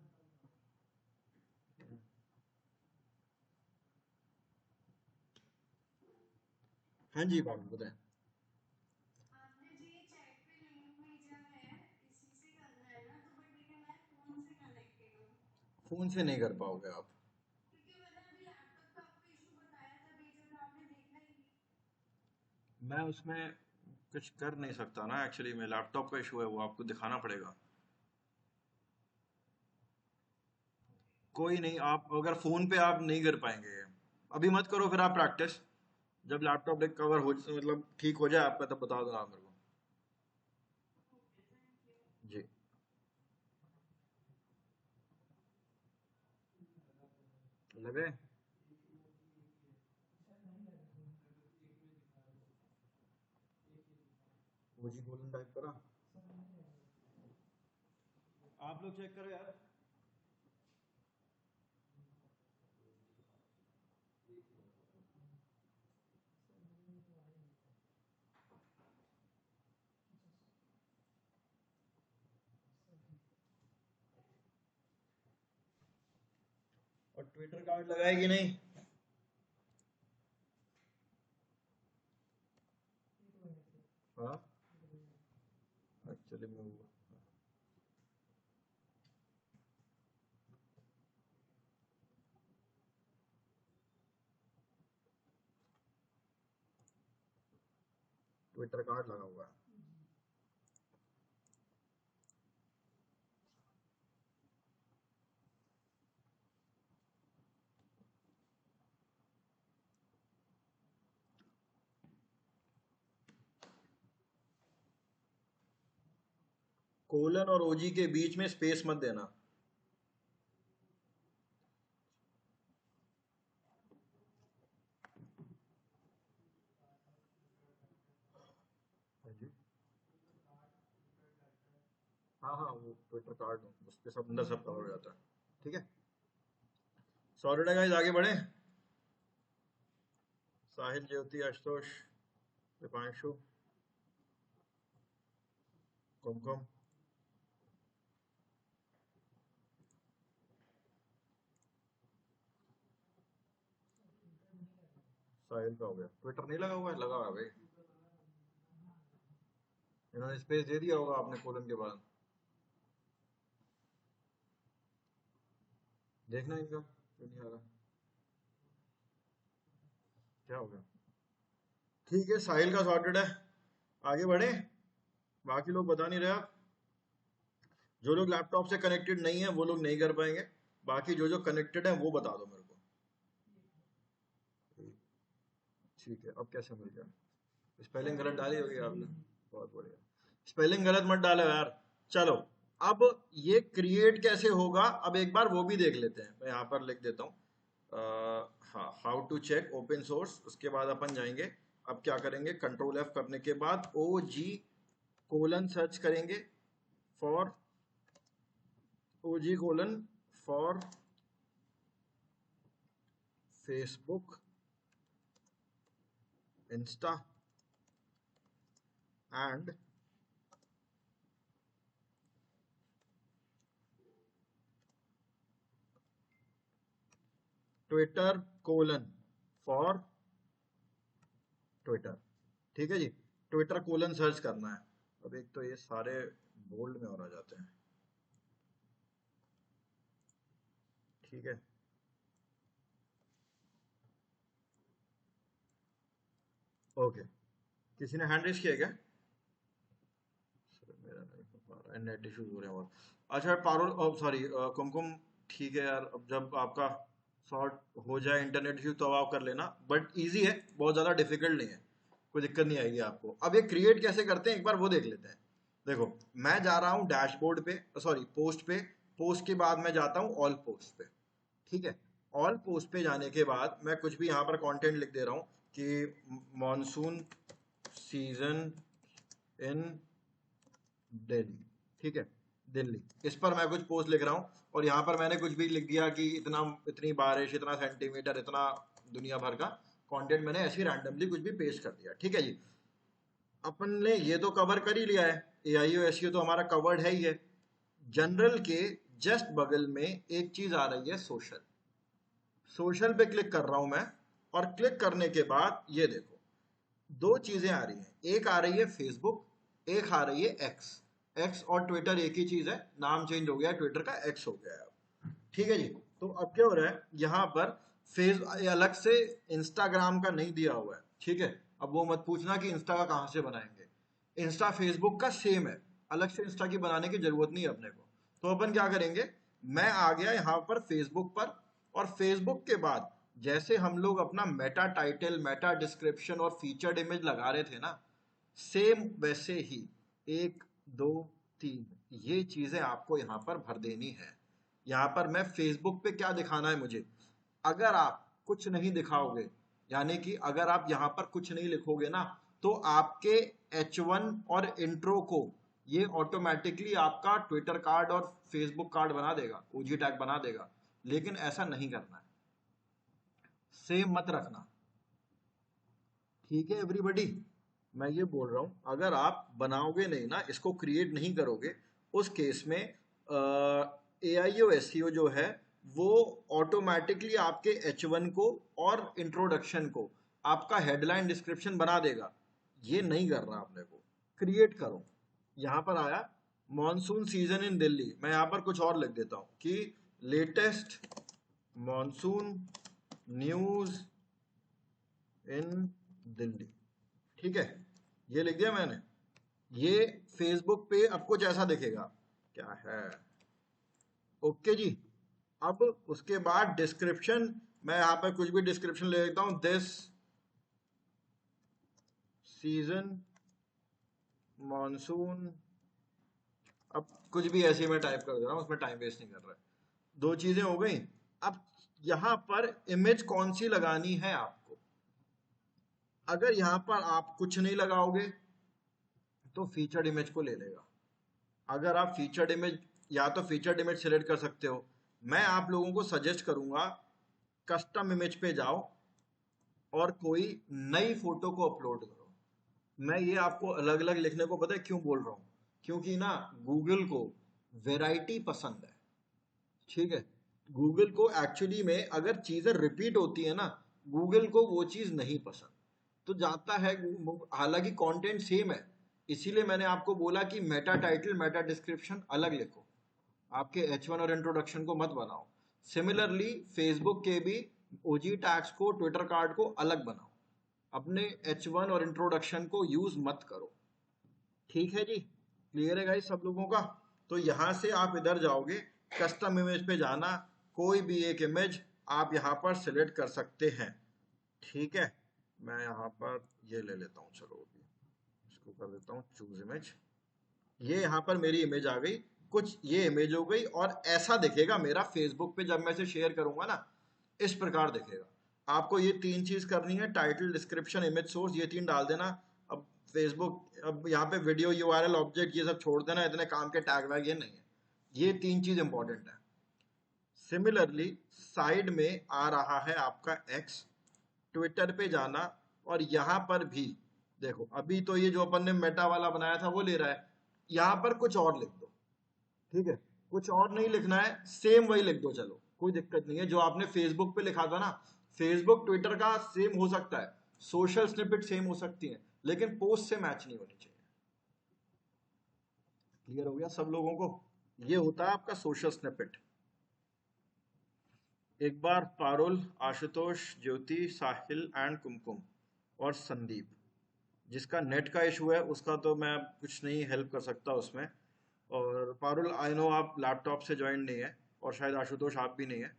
हाँ जी पारुल बताएं। आपने जो ये चैट पे लिंक भेजा है इसी से करना है ना, तो बट लेकिन मैं फोन से कनेक्टेड हूँ। फोन से नहीं कर पाओगे आप। क्योंकि मैंने अभी लैपटॉप का आपको इशू बताया था, भेजा था, आपने देखा ही नहीं। मैं उसमें कुछ कर नहीं सकता ना, एक्चुअली में लैपटॉप का इशू है, वो आपको दिखाना पड़ेगा। कोई नहीं, आप अगर फोन पे आप नहीं कर पाएंगे अभी मत करो, फिर आप प्रैक्टिस जब लैपटॉप कवर हो, मतलब ठीक हो जाए आपका, तब बता देना आप मेरे को। Okay, thank you. जी, लगे। OG कोलन टाइप करा, आप लोग चेक करो यार। और ट्विटर कार्ड लगाए कि नहीं। हाँ, एक्चुअली में वो ट्विटर कार्ड लगा हुआ है। कोलन और OG के बीच में स्पेस मत देना। हाँ जी, हाँ हाँ, वो ट्विटर कार्ड उसके सब अंदर सब कवर हो जाता है। ठीक है, सॉलिड है गाइस, आगे बढ़े। साहिल, ज्योति, आशुतोष, दीपांशु, कुमकुम, साहिल का हो गया। ट्विटर नहीं लगा हुआ है, लगा हुआ है भाई। इन्होंने स्पेस दे दिया होगा आपने कोलन के बाद। देखना इनका क्यों नहीं आ रहा, क्या हो गया। ठीक है, साहिल का सॉर्टेड है, आगे बढ़े। बाकी लोग बता नहीं रहे आप। जो लोग लैपटॉप से कनेक्टेड नहीं है वो लोग नहीं कर पाएंगे, बाकी जो जो कनेक्टेड है वो बता दो मेरे को। ठीक है, अब कैसे मिल गया। स्पेलिंग गलत डाली होगी आपने, बहुत बढ़िया। स्पेलिंग गलत मत डालो यार। चलो, अब ये क्रिएट कैसे होगा, अब एक बार वो भी देख लेते हैं। मैं यहाँ पर लिख देता हूँ, हाँ, how to check open source. उसके बाद अपन जाएंगे, अब क्या करेंगे, कंट्रोल F करने के बाद OG:, सर्च करेंगे for OG:, for Facebook, Insta and Twitter colon for Twitter. ठीक है जी, ट्विटर कोलन सर्च करना है। अब एक तो ये सारे बोल्ड में और आ जाते हैं। ठीक है, ओके। किसी ने हैंड रेस किया क्या? मेरा नहीं हो पा रहा है, नेट इश्यूज हो रहे हैं और। अच्छा पारुल, सॉरी कुमकुम, ठीक है यार, अब जब आपका सॉर्ट हो जाए इंटरनेट इश्यू तो आप कर लेना, बट इजी है, बहुत ज़्यादा डिफिकल्ट नहीं है, कोई दिक्कत नहीं आएगी आपको। अब ये क्रिएट कैसे करते हैं एक बार वो देख लेते हैं। देखो, मैं जा रहा हूँ डैशबोर्ड पे, सॉरी पोस्ट पे, पोस्ट के बाद मैं जाता हूँ ऑल पोस्ट पे। ठीक है, ऑल पोस्ट पे जाने के बाद मैं कुछ भी यहाँ पर कंटेंट लिख दे रहा हूँ कि मॉनसून सीजन इन दिल्ली। ठीक है, दिल्ली, इस पर मैं कुछ पोस्ट लिख रहा हूँ और यहाँ पर मैंने कुछ भी लिख दिया कि इतना, इतनी बारिश, इतना सेंटीमीटर, इतना दुनिया भर का कंटेंट मैंने ऐसे रैंडमली कुछ भी पेस्ट कर दिया। ठीक है जी, अपन ने ये तो कवर कर ही लिया है, एआईओ एसईओ तो हमारा कवर्ड है ही है। जनरल के जस्ट बगल में एक चीज आ रही है सोशल। सोशल पे क्लिक कर रहा हूं मैं, और क्लिक करने के बाद ये देखो दो चीजें आ रही हैं, एक आ रही है फेसबुक, एक आ रही है एक्स। एक्स और ट्विटर एक ही चीज है, नाम चेंज हो गया, ट्विटर का एक्स हो गया है अब। ठीक है जी, तो अब क्या हो रहा है यहाँ पर, फेस अलग से इंस्टाग्राम का नहीं दिया हुआ है। ठीक है, अब वो मत पूछना कि इंस्टा का कहाँ से बनाएंगे, इंस्टा फेसबुक का सेम है, अलग से इंस्टा की बनाने की जरूरत नहीं है अपने को। तो अपन क्या करेंगे, मैं आ गया यहाँ पर फेसबुक पर, और फेसबुक के बाद जैसे हम लोग अपना मेटा टाइटल, मेटा डिस्क्रिप्शन और फीचर्ड इमेज लगा रहे थे ना, सेम वैसे ही 1 2 3 ये चीजें आपको यहाँ पर भर देनी है। यहाँ पर मैं फेसबुक पे क्या दिखाना है मुझे, अगर आप कुछ नहीं दिखाओगे, यानी कि अगर आप यहाँ पर कुछ नहीं लिखोगे ना, तो आपके H1 और इंट्रो को ये ऑटोमेटिकली आपका ट्विटर कार्ड और फेसबुक कार्ड बना देगा, ओजी टैग बना देगा। लेकिन ऐसा नहीं करना है, सेम मत रखना। ठीक है एवरीबॉडी, मैं ये बोल रहा हूं, अगर आप बनाओगे नहीं ना, इसको क्रिएट नहीं करोगे, उस केस में एआईओ एसईओ जो है वो ऑटोमेटिकली आपके H1 को और इंट्रोडक्शन को आपका हेडलाइन डिस्क्रिप्शन बना देगा। ये नहीं करना आपने को, क्रिएट करो। यहाँ पर आया मॉनसून सीजन इन दिल्ली, मैं यहाँ पर कुछ और लिख देता हूँ कि latest monsoon news in Delhi. ठीक है, ये लिख दिया मैंने। ये फेसबुक पे अब कुछ ऐसा दिखेगा, क्या है, ओके जी। अब उसके बाद डिस्क्रिप्शन, मैं यहाँ पे कुछ भी डिस्क्रिप्शन ले लेता हूँ, दिस सीजन मॉनसून, अब कुछ भी ऐसे ही मैं टाइप कर दे रहा हूँ, उसमें टाइम वेस्ट नहीं कर रहा है। दो चीजें हो गई। अब यहाँ पर इमेज कौन सी लगानी है आपको, अगर यहाँ पर आप कुछ नहीं लगाओगे तो फीचर्ड इमेज को ले लेगा। अगर आप फीचर्ड इमेज, या तो फीचर्ड इमेज सेलेक्ट कर सकते हो, मैं आप लोगों को सजेस्ट करूंगा कस्टम इमेज पे जाओ और कोई नई फोटो को अपलोड करो। मैं ये आपको अलग अलग लिखने को पता है क्यों बोल रहा हूँ, क्योंकि ना गूगल को वैरायटी पसंद है। ठीक है, गूगल को एक्चुअली में अगर चीजें रिपीट होती है ना, गूगल को वो चीज नहीं पसंद, तो जाता है, हालांकि कंटेंट सेम है, इसीलिए मैंने आपको बोला कि मेटा टाइटल, मेटा डिस्क्रिप्शन अलग लिखो, आपके H1 और इंट्रोडक्शन को मत बनाओ। सिमिलरली फेसबुक के भी ओजी टैग्स को, ट्विटर कार्ड को अलग बनाओ, अपने H1 और इंट्रोडक्शन को यूज मत करो। ठीक है जी, क्लियर है गाइस सब लोगों का? तो यहां से आप इधर जाओगे, कस्टम इमेज पे जाना, कोई भी एक इमेज आप यहाँ पर सिलेक्ट कर सकते हैं। ठीक है, मैं यहाँ पर ये ले लेता हूँ, चलो अभी इसको कर देता हूँ चूज इमेज। ये यहाँ पर मेरी इमेज आ गई, कुछ ये इमेज हो गई, और ऐसा दिखेगा मेरा फेसबुक पे जब मैं इसे शेयर करूंगा ना, इस प्रकार दिखेगा। आपको ये तीन चीज करनी है, टाइटल, डिस्क्रिप्शन, इमेज सोर्स, ये तीन डाल देना। अब फेसबुक, अब यहाँ पे वीडियो, यूआरएल, ऑब्जेक्ट, ये सब छोड़ देना, इतने काम के टैग वैग ये नहीं है, ये तीन चीज इंपॉर्टेंट है। सिमिलरली साइड में आ रहा है आपका एक्स, ट्विटर पे जाना, और यहां पर भी देखो, अभी तो ये जो अपन ने मेटा वाला बनाया था वो ले रहा है, यहां पर कुछ और लिख दो, ठीक है, कुछ और नहीं लिखना है, सेम वही लिख दो, चलो कोई दिक्कत नहीं है। जो आपने फेसबुक पे लिखा था ना, फेसबुक ट्विटर का सेम हो सकता है, सोशल स्निपेट सेम हो सकती है, लेकिन पोस्ट से मैच नहीं होनी चाहिए। क्लियर हो गया सब लोगों को? ये होता है आपका सोशल स्निपेट। एक बार पारुल, आशुतोष, ज्योति, साहिल एंड कुमकुम और संदीप, जिसका नेट का इशू है उसका तो मैं कुछ नहीं हेल्प कर सकता उसमें। और पारुल, आई नो आप लैपटॉप से ज्वाइन नहीं है, और शायद आशुतोष आप भी नहीं है,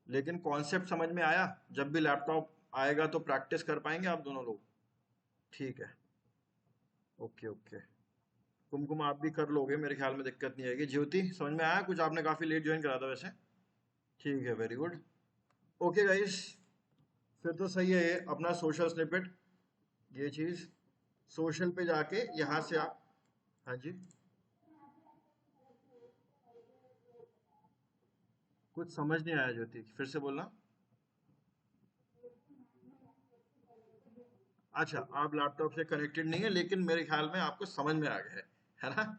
लेकिन कॉन्सेप्ट समझ में आया? जब भी लैपटॉप आएगा तो प्रैक्टिस कर पाएंगे आप दोनों लोग? ठीक है, ओके ओके। कुमकुम आप भी कर लोगे, मेरे ख्याल में दिक्कत नहीं आएगी। ज्योति समझ में आया कुछ? आपने काफ़ी लेट ज्वाइन करा था वैसे। ठीक है, वेरी गुड। ओके गाइस, फिर तो सही है ये अपना सोशल स्निपेट, ये चीज़ सोशल पे जाके यहाँ से आप, हाँ जी, कुछ समझ नहीं आया ज्योति, फिर से बोलना। अच्छा, आप लैपटॉप से कनेक्टेड नहीं है, लेकिन मेरे ख्याल में आपको समझ में आ गया है ना?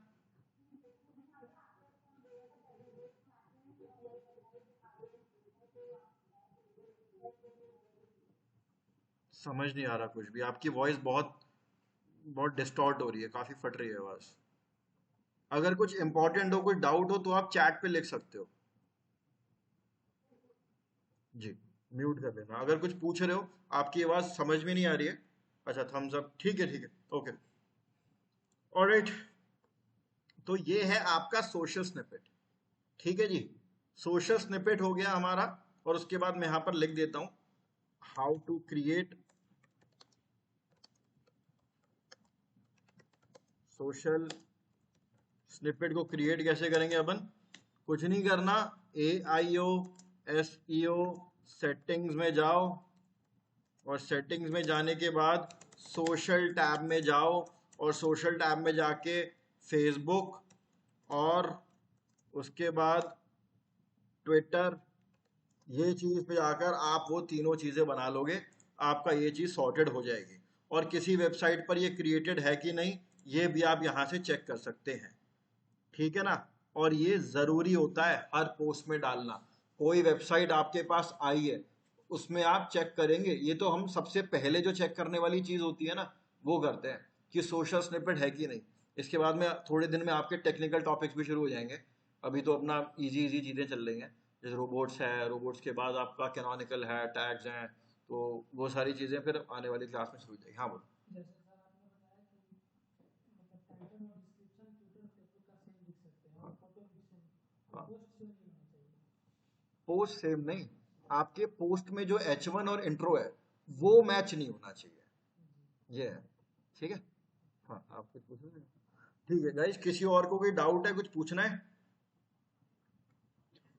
समझ नहीं आ रहा कुछ भी, आपकी वॉइस बहुत बहुत डिस्टॉर्ट हो रही है, काफी फट रही है आवाज। अगर कुछ इंपॉर्टेंट हो, कुछ डाउट हो, तो आप चैट पे लिख सकते हो। जी, म्यूट कर देना अगर कुछ पूछ रहे हो, आपकी आवाज समझ में नहीं आ रही है। अच्छा, थम्स अप, ठीक है ठीक है, ओके, ऑलराइट। तो ये है आपका सोशल स्निपेट, ठीक है जी। सोशल स्निपेट हो गया हमारा, और उसके बाद मैं यहां पर लिख देता हूं how to create social snippet. को क्रिएट कैसे करेंगे अपन? कुछ नहीं करना, AIO SEO सेटिंग्स में जाओ, और सेटिंग्स में जाने के बाद सोशल टैब में जाओ, और सोशल टैब में जाके फेसबुक, और उसके बाद ट्विटर, ये चीज़ पे जाकर आप वो तीनों चीज़ें बना लोगे, आपका ये चीज़ सॉर्टेड हो जाएगी। और किसी वेबसाइट पर ये क्रिएटेड है कि नहीं, ये भी आप यहाँ से चेक कर सकते हैं, ठीक है ना? और ये ज़रूरी होता है हर पोस्ट में डालना। कोई वेबसाइट आपके पास आई है, उसमें आप चेक करेंगे, ये तो हम सबसे पहले जो चेक करने वाली चीज़ होती है ना, वो करते हैं कि सोशल स्निपेट है कि नहीं। इसके बाद में थोड़े दिन में आपके टेक्निकल टॉपिक्स भी शुरू हो जाएंगे। अभी तो अपना इजी इजी चीज़ें चल रही हैं, जैसे रोबोट्स है, रोबोट्स के बाद आपका कैनोनिकल है, टैग्स हैं, तो वो सारी चीज़ें फिर आने वाली क्लास में शुरू हो जाएगी। हाँ बोलो। हाँ, पोस्ट सेम नहीं, आपके पोस्ट में जो H1 और इंट्रो है वो मैच नहीं होना चाहिए, ये है, ठीक है। हाँ, आप कुछ पूछोगे? ठीक है गाइस, किसी और को कोई डाउट है, कुछ पूछना है?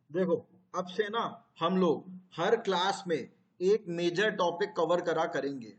देखो, अब से ना हम लोग हर क्लास में एक मेजर टॉपिक कवर करा करेंगे,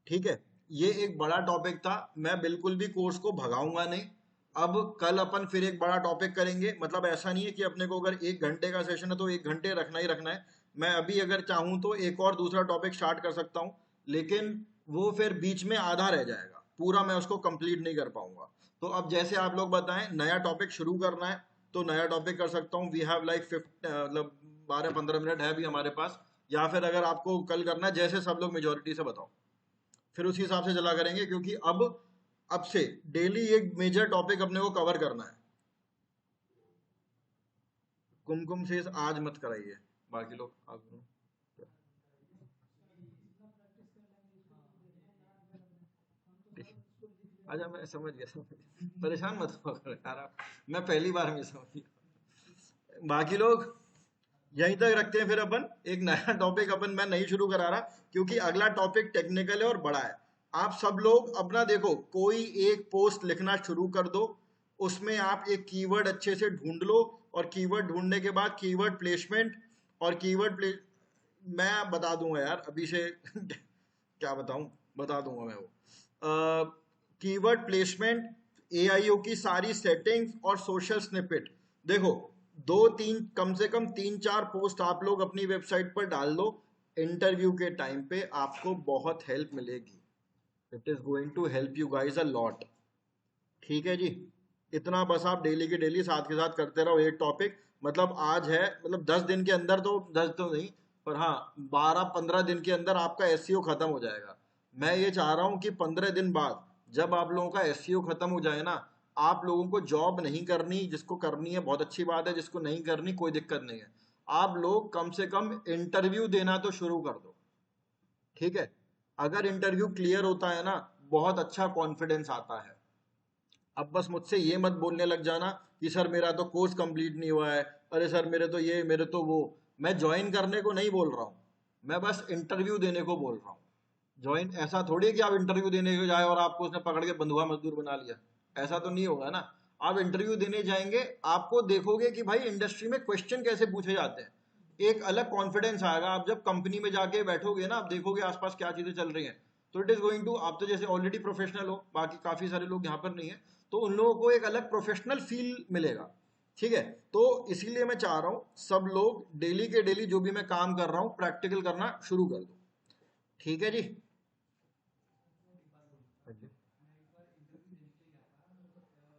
ठीक है। ये एक बड़ा टॉपिक था, मैं बिल्कुल भी कोर्स को भगाऊंगा नहीं। अब कल अपन फिर एक बड़ा टॉपिक करेंगे, मतलब ऐसा नहीं है कि अपने को अगर 1 घंटे का सेशन है तो 1 घंटे रखना ही रखना है। मैं अभी अगर चाहूँ तो एक और दूसरा टॉपिक स्टार्ट कर सकता हूँ, लेकिन वो फिर बीच में आधा रह जाएगा, पूरा मैं उसको कंप्लीट नहीं कर पाऊंगा। तो अब जैसे आप लोग बताएं नया टॉपिक शुरू करना है, तो नया टॉपिक कर सकता हूँ। वी हैव लाइक 50, मतलब 12-15 मिनट है अभी हमारे पास। या फिर अगर आपको कल करना है, जैसे सब लोग मेजोरिटी से बताओ, फिर उसी हिसाब से चला करेंगे, क्योंकि अब से डेली एक मेजर टॉपिक अपने को कवर करना है। कुमकुम से आज मत कराइए, बाकी लोग आज अच्छा, मैं समझ गया, समझ गया, परेशान मत हो यार आप, मैं पहली बार में समझ गया। बाकी लोग यहीं तक रखते हैं, फिर अपन एक नया टॉपिक अपन मैं नहीं शुरू करा रहा, क्योंकि अगला टॉपिक टेक्निकल है और बड़ा है। आप सब लोग अपना देखो, कोई एक पोस्ट लिखना शुरू कर दो, उसमें आप एक कीवर्ड अच्छे से ढूंढ लो, और कीवर्ड ढूंढने के बाद कीवर्ड प्लेसमेंट, और मैं बता दूंगा यार अभी से क्या बताऊं, बता दूंगा मैं वो कीवर्ड प्लेसमेंट, AIO की सारी सेटिंग्स और सोशल स्निपेट। देखो, कम से कम 3-4 पोस्ट आप लोग अपनी वेबसाइट पर डाल दो, इंटरव्यू के टाइम पे आपको बहुत हेल्प मिलेगी। It is going to help you guys a lot. ठीक है जी, इतना बस आप डेली के डेली साथ के साथ करते रहो एक टॉपिक। मतलब आज है, मतलब 10 दिन के अंदर, तो 10 तो नहीं पर हाँ 12-15 दिन के अंदर आपका एसईओ खत्म हो जाएगा। मैं ये चाह रहा हूँ कि 15 दिन बाद जब आप लोगों का एसईओ खत्म हो जाए ना, आप लोगों को जॉब नहीं करनी, जिसको करनी है बहुत अच्छी बात है, जिसको नहीं करनी कोई दिक्कत नहीं है, आप लोग कम से कम इंटरव्यू देना तो शुरू कर दो। ठीक है, अगर इंटरव्यू क्लियर होता है ना, बहुत अच्छा कॉन्फिडेंस आता है। अब बस मुझसे ये मत बोलने लग जाना कि सर मेरा तो कोर्स कंप्लीट नहीं हुआ है, अरे सर मेरे तो ये मेरे तो वो। मैं ज्वाइन करने को नहीं बोल रहा हूँ, मैं बस इंटरव्यू देने को बोल रहा हूँ। ज्वाइन ऐसा थोड़ी है कि आप इंटरव्यू देने को जाए और आपको उसने पकड़ के बंधुआ मजदूर बना लिया, ऐसा तो नहीं होगा ना। आप इंटरव्यू देने जाएंगे, आपको देखोगे कि भाई इंडस्ट्री में क्वेश्चन कैसे पूछे जाते हैं, एक अलग कॉन्फिडेंस आएगा। आप जब कंपनी में जाके बैठोगे ना, आप देखोगे आसपास क्या चीजें चल रही हैं, तो इट इज गोइंग टू, आप तो जैसे ऑलरेडी प्रोफेशनल हो, बाकी काफी सारे लोग यहाँ पर नहीं है, तो उन लोगों को एक अलग प्रोफेशनल फील मिलेगा। ठीक है, तो इसीलिए मैं चाह रहा हूँ सब लोग डेली के डेली जो भी मैं काम कर रहा हूँ प्रैक्टिकल करना शुरू कर दो। ठीक है जी। हाँ जी।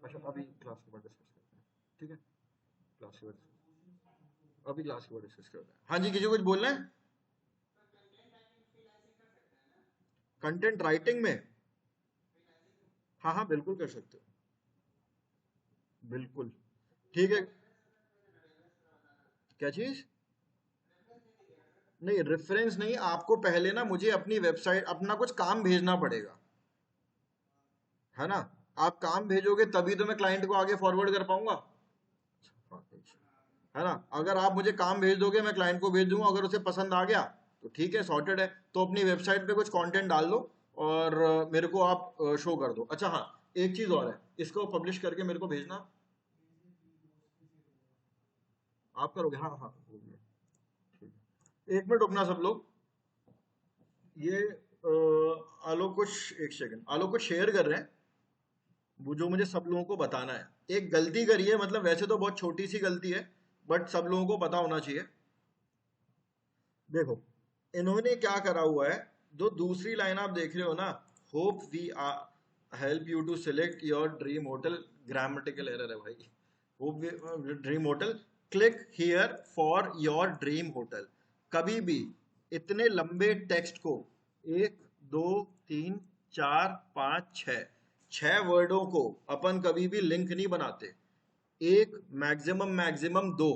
अच्छा, अभी क्लास के बाद डिस्कस करते हैं। ठीक है, क्लास के बाद, अभी क्लास के बाद डिस्कस करते हैं। हाँ जी, किसी को कुछ बोलना है? कंटेंट राइटिंग में? हाँ हाँ बिल्कुल कर सकते हो, बिल्कुल। ठीक है। क्या चीज? नहीं, रेफरेंस नहीं, आपको पहले ना मुझे अपनी वेबसाइट अपना कुछ काम भेजना पड़ेगा, है ना। आप काम भेजोगे तभी तो मैं क्लाइंट को आगे फॉरवर्ड कर पाऊंगा, है ना। अगर आप मुझे काम भेज दोगे, मैं क्लाइंट को भेज दूंगा, अगर उसे पसंद आ गया तो ठीक है, सॉर्टेड है। तो अपनी वेबसाइट पे कुछ कंटेंट डाल दो और मेरे को आप शो कर दो। अच्छा हाँ, एक चीज और है, इसको पब्लिश करके मेरे को भेजना। आप करोगे? हाँ हाँ बोलिए। ठीक है, 1 मिनट रुकना सब लोग। ये आलोक को एक सेकंड, आलोक को शेयर कर रहे हैं, वो जो मुझे सब लोगों को बताना है। एक गलती करी है, मतलब वैसे तो बहुत छोटी सी गलती है, बट सब लोगों को पता होना चाहिए। देखो, इन्होंने क्या करा हुआ है, जो दूसरी लाइन आप देख रहे हो ना, hope we help you to select your dream hotel, grammatical error है भाई। Hope dream hotel, click here for your dream hotel. कभी भी इतने लंबे टेक्स्ट को, 1 2 3 4 5 6, 6 वर्डों को अपन कभी भी लिंक नहीं बनाते। एक मैक्सिमम मैक्सिमम दो,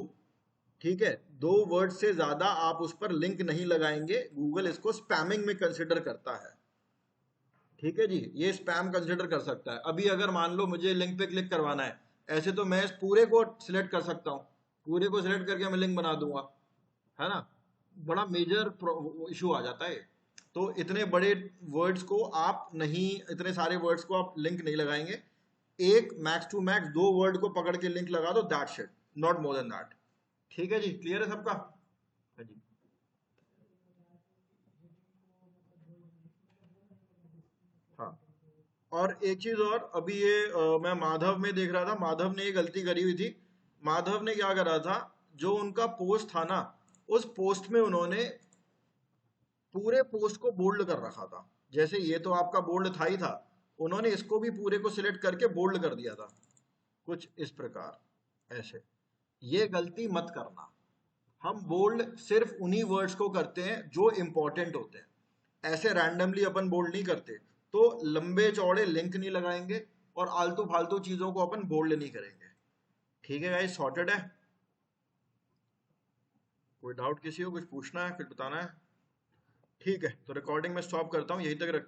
ठीक है, 2 वर्ड से ज्यादा आप उस पर लिंक नहीं लगाएंगे, गूगल इसको स्पैमिंग में कंसिडर करता है। ठीक है जी, ये स्पैम कंसिडर कर सकता है। अभी अगर मान लो मुझे लिंक पे क्लिक करवाना है, ऐसे तो मैं इस पूरे को सिलेक्ट कर सकता हूँ, पूरे को सिलेक्ट करके मैं लिंक बना दूंगा, है ना। बड़ा मेजर इशू आ जाता है। तो इतने बड़े वर्ड्स को आप नहीं, इतने सारे वर्ड्स को आप लिंक नहीं लगाएंगे। एक मैक्स टू मैक्स 2 वर्ड को पकड़ के लिंक लगा दो, that shit, not more than that. ठीक है जी, क्लियर है सबका? हाँ जी। हाँ, और एक चीज और, अभी ये मैं माधव में देख रहा था, माधव ने ये गलती करी हुई थी। माधव ने क्या करा था, जो उनका पोस्ट था ना, उस पोस्ट में उन्होंने पूरे पोस्ट को बोल्ड कर रखा था। जैसे ये तो आपका बोल्ड था ही था, उन्होंने इसको भी पूरे को सिलेक्ट करके बोल्ड कर दिया था, कुछ इस प्रकार ऐसे। ये गलती मत करना। हम बोल्ड सिर्फ उन्हीं वर्ड्स को करते हैं जो इंपॉर्टेंट होते हैं, ऐसे रैंडमली अपन बोल्ड नहीं करते। तो लंबे चौड़े लिंक नहीं लगाएंगे और आलतू फालतू चीजों को अपन बोल्ड नहीं करेंगे। ठीक है गाइस, सॉर्टेड है? कोई डाउट किसी को, कुछ पूछना है, कुछ बताना है? ठीक है, तो रिकॉर्डिंग में स्टॉप करता हूँ, यहीं तक रख